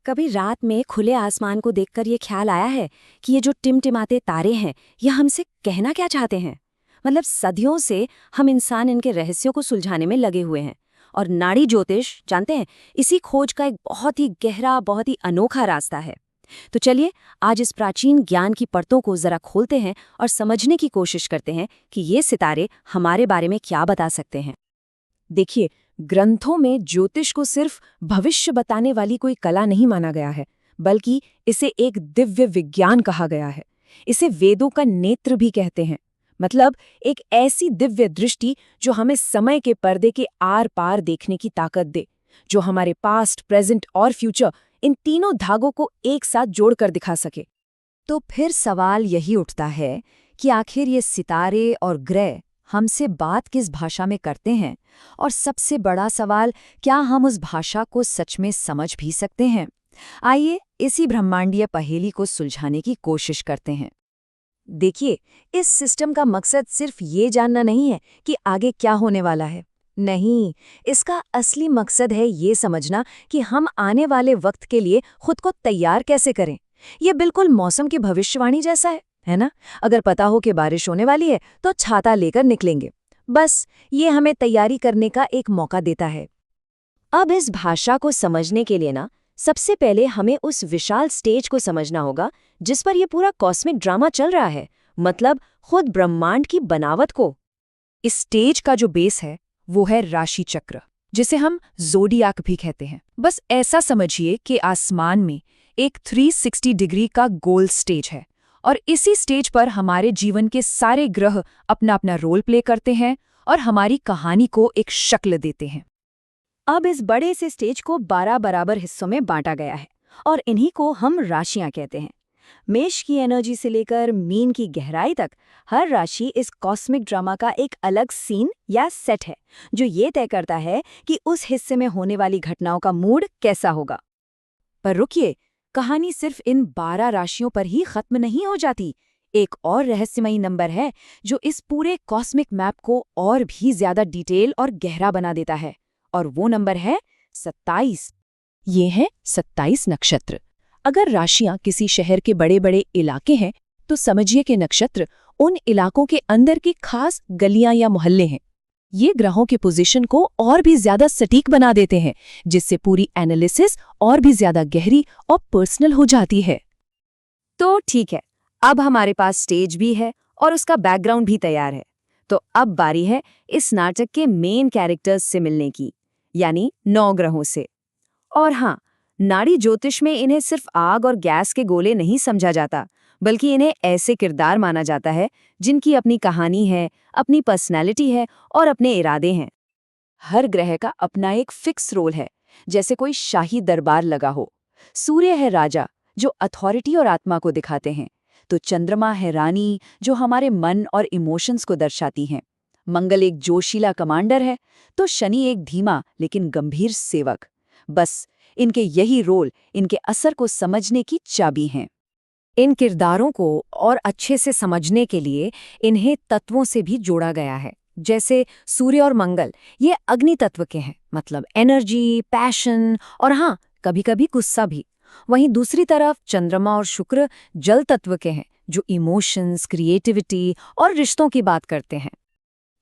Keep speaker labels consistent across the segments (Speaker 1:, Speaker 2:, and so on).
Speaker 1: कभी रात में खुले आसमान को देखकर ये ख्याल आया है कि ये जो टिमटिमाते तारे हैं ये हमसे कहना क्या चाहते हैं। मतलब सदियों से हम इंसान इनके रहस्यों को सुलझाने में लगे हुए हैं। और नाड़ी ज्योतिष जानते हैं, इसी खोज का एक बहुत ही गहरा, बहुत ही अनोखा रास्ता है। तो चलिए आज इस प्राचीन ज्ञान की परतों को जरा खोलते हैं और समझने की कोशिश करते हैं कि ये सितारे हमारे बारे में क्या बता सकते हैं।
Speaker 2: देखिए, ग्रंथों में ज्योतिष को सिर्फ भविष्य बताने वाली कोई कला नहीं माना गया है, बल्कि इसे एक दिव्य विज्ञान कहा गया है। इसे वेदों का नेत्र भी कहते हैं। मतलब एक ऐसी दिव्य दृष्टि जो हमें समय के पर्दे के आर पार देखने की ताकत दे, जो हमारे पास्ट, प्रेजेंट और फ्यूचर इन तीनों धागों को एक साथ जोड़कर दिखा सके।
Speaker 1: तो फिर सवाल यही उठता है कि आखिर ये सितारे और ग्रह हमसे बात किस भाषा में करते हैं, और सबसे बड़ा सवाल, क्या हम उस भाषा को सच में समझ भी सकते हैं। आइए इसी ब्रह्मांडीय पहेली को सुलझाने की कोशिश करते हैं। देखिए, इस सिस्टम का मकसद सिर्फ ये जानना नहीं है कि आगे क्या होने वाला है। नहीं, इसका असली मकसद है ये समझना कि हम आने वाले वक्त के लिए खुद को तैयार कैसे करें। ये बिल्कुल मौसम की भविष्यवाणी जैसा है ना? अगर पता हो कि बारिश होने वाली है तो छाता लेकर निकलेंगे। बस ये हमें तैयारी करने का एक मौका देता है। अब इस भाषा को समझने के लिए सबसे पहले हमें उस विशाल स्टेज को समझना होगा जिस पर यह पूरा कॉस्मिक ड्रामा चल रहा है, मतलब खुद ब्रह्मांड की बनावट को।
Speaker 2: इस स्टेज का जो बेस है वो है राशि चक्र, जिसे हम ज़ोडियाक भी कहते हैं। बस ऐसा समझिए कि आसमान में एक 360 डिग्री का गोल स्टेज है, और इसी स्टेज पर हमारे जीवन के सारे ग्रह अपना अपना रोल प्ले करते हैं और हमारी कहानी को एक शक्ल देते हैं।
Speaker 1: अब इस बड़े से स्टेज को 12 बराबर हिस्सों में बांटा गया है, और इन्हीं को हम राशियां कहते हैं। मेष की एनर्जी से लेकर मीन की गहराई तक हर राशि इस कॉस्मिक ड्रामा का एक अलग सीन या सेट है, जो ये तय करता है कि उस हिस्से में होने वाली घटनाओं का मूड कैसा होगा।
Speaker 2: पर रुकिए, कहानी सिर्फ इन 12 राशियों पर ही खत्म नहीं हो जाती। एक और रहस्यमयी नंबर है जो इस पूरे कॉस्मिक मैप को और भी ज्यादा डिटेल और गहरा बना देता है, और वो नंबर है 27। ये है 27 नक्षत्र। अगर राशियां किसी शहर के बड़े बड़े इलाके हैं, तो समझिए कि नक्षत्र उन इलाकों के अंदर की खास गलियां या मोहल्ले हैं। ये ग्रहों की पोजीशन को और भी ज्यादा सटीक बना देते हैं, जिससे पूरी एनालिसिस और भी ज्यादा गहरी और पर्सनल हो जाती है।
Speaker 1: तो ठीक है, अब हमारे पास स्टेज भी है और उसका बैकग्राउंड भी तैयार है। तो अब बारी है इस नाटक के मेन कैरेक्टर्स से मिलने की, यानी 9 ग्रहों से। और हाँ, नाड़ी ज्योतिष में इन्हें सिर्फ आग और गैस के गोले नहीं समझा जाता, बल्कि इन्हें ऐसे किरदार माना जाता है जिनकी अपनी कहानी है, अपनी पर्सनैलिटी है और अपने इरादे हैं।
Speaker 2: हर ग्रह का अपना एक फिक्स रोल है, जैसे कोई शाही दरबार लगा हो। सूर्य है राजा, जो अथॉरिटी और आत्मा को दिखाते हैं। तो चंद्रमा है रानी, जो हमारे मन और इमोशंस को दर्शाती हैं। मंगल एक जोशीला कमांडर है, तो शनि एक धीमा लेकिन गंभीर सेवक। बस इनके यही रोल इनके असर को समझने की चाबी हैं।
Speaker 1: इन किरदारों को और अच्छे से समझने के लिए इन्हें तत्वों से भी जोड़ा गया है। जैसे सूर्य और मंगल, ये अग्नि तत्व के हैं, मतलब एनर्जी, पैशन और हाँ, कभी-कभी गुस्सा भी। वहीं दूसरी तरफ चंद्रमा और शुक्र जल तत्व के हैं, जो इमोशंस, क्रिएटिविटी और रिश्तों की बात करते हैं।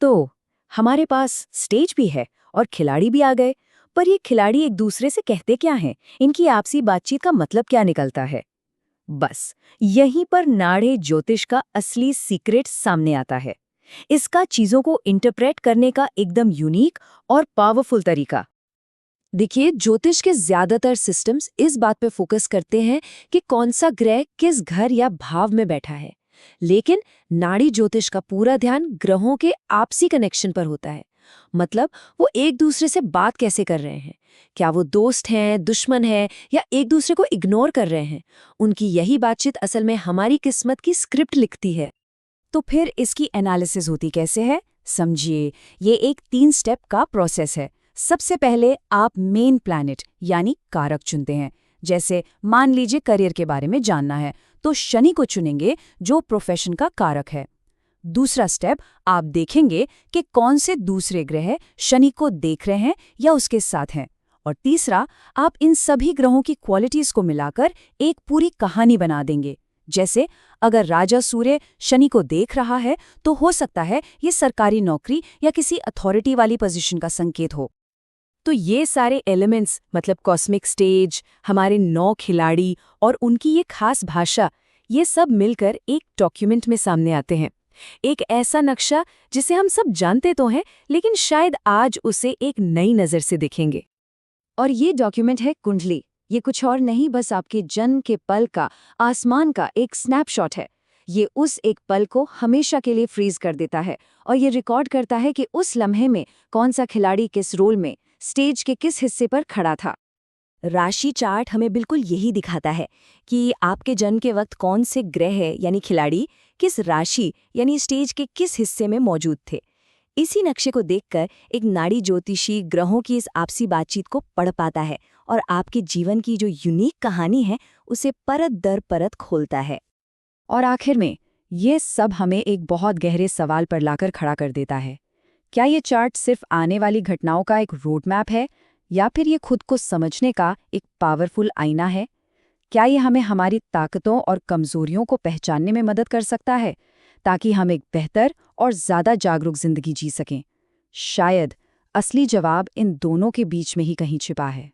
Speaker 1: तो हमारे पास स्टेज भी है और खिलाड़ी भी आ गए, पर ये खिलाड़ी एक दूसरे से कहते क्या हैं? इनकी आपसी बातचीत का मतलब क्या निकलता है? बस यहीं पर नाड़ी ज्योतिष का असली सीक्रेट सामने आता है। इसका चीजों को इंटरप्रेट करने का एकदम यूनिक और पावरफुल तरीका।
Speaker 2: देखिए, ज्योतिष के ज्यादातर सिस्टम्स इस बात पे फोकस करते हैं कि कौन सा ग्रह किस घर या भाव में बैठा है, लेकिन नाड़ी ज्योतिष का पूरा ध्यान ग्रहों के आपसी कनेक्शन पर होता है। मतलब वो एक दूसरे से बात कैसे कर रहे हैं, क्या वो दोस्त हैं, दुश्मन हैं या एक दूसरे को इग्नोर कर रहे हैं। उनकी यही बातचीत असल में हमारी किस्मत की स्क्रिप्ट लिखती है।
Speaker 1: तो फिर इसकी एनालिसिस होती कैसे है? समझिए, ये एक 3 स्टेप का प्रोसेस है। सबसे पहले आप मेन प्लैनेट यानी कारक चुनते हैं। जैसे मान लीजिए करियर के बारे में जानना है, तो शनि को चुनेंगे, जो प्रोफेशन का कारक है। दूसरा स्टेप, आप देखेंगे कि कौन से दूसरे ग्रह शनि को देख रहे हैं या उसके साथ हैं,
Speaker 2: और तीसरा, आप इन सभी ग्रहों की क्वालिटीज को मिलाकर एक पूरी कहानी बना देंगे। जैसे अगर राजा सूर्य शनि को देख रहा है तो हो सकता है ये सरकारी नौकरी या किसी अथॉरिटी वाली पोजीशन का संकेत हो। तो ये सारे एलिमेंट्स मतलब कॉस्मिक स्टेज, हमारे 9 खिलाड़ी और उनकी ये खास भाषा, ये सब मिलकर एक डॉक्यूमेंट में सामने आते हैं। एक ऐसा नक्शा जिसे हम सब जानते तो हैं, लेकिन शायद आज उसे एक नई नज़र से देखेंगे।
Speaker 1: और ये डॉक्यूमेंट है कुंडली। ये कुछ और नहीं, बस आपके जन्म के पल का, आसमान का एक स्नैपशॉट है। ये उस एक पल को हमेशा के लिए फ्रीज कर देता है और ये रिकॉर्ड करता है कि उस लम्हे में कौन सा खिलाड़ी किस रोल में, स्टेज के किस हिस्से पर खड़ा था।
Speaker 2: राशि चार्ट हमें बिल्कुल यही दिखाता है कि आपके जन्म के वक्त कौन से ग्रह यानी खिलाड़ी किस राशि यानी स्टेज के किस हिस्से में मौजूद थे। इसी नक्शे को देखकर एक नाड़ी ज्योतिषी ग्रहों की इस आपसी बातचीत को पढ़ पाता है और आपके जीवन की जो यूनिक कहानी है उसे परत दर परत खोलता है।
Speaker 1: और आखिर में ये सब हमें एक बहुत गहरे सवाल पर लाकर खड़ा कर देता है। क्या ये चार्ट सिर्फ आने वाली घटनाओं का एक रोड मैप है, या फिर ये खुद को समझने का एक पावरफुल आईना है? क्या ये हमें हमारी ताकतों और कमजोरियों को पहचानने में मदद कर सकता है, ताकि हम एक बेहतर और ज़्यादा जागरूक जिंदगी जी सकें? शायद असली जवाब इन दोनों के बीच में ही कहीं छिपा है।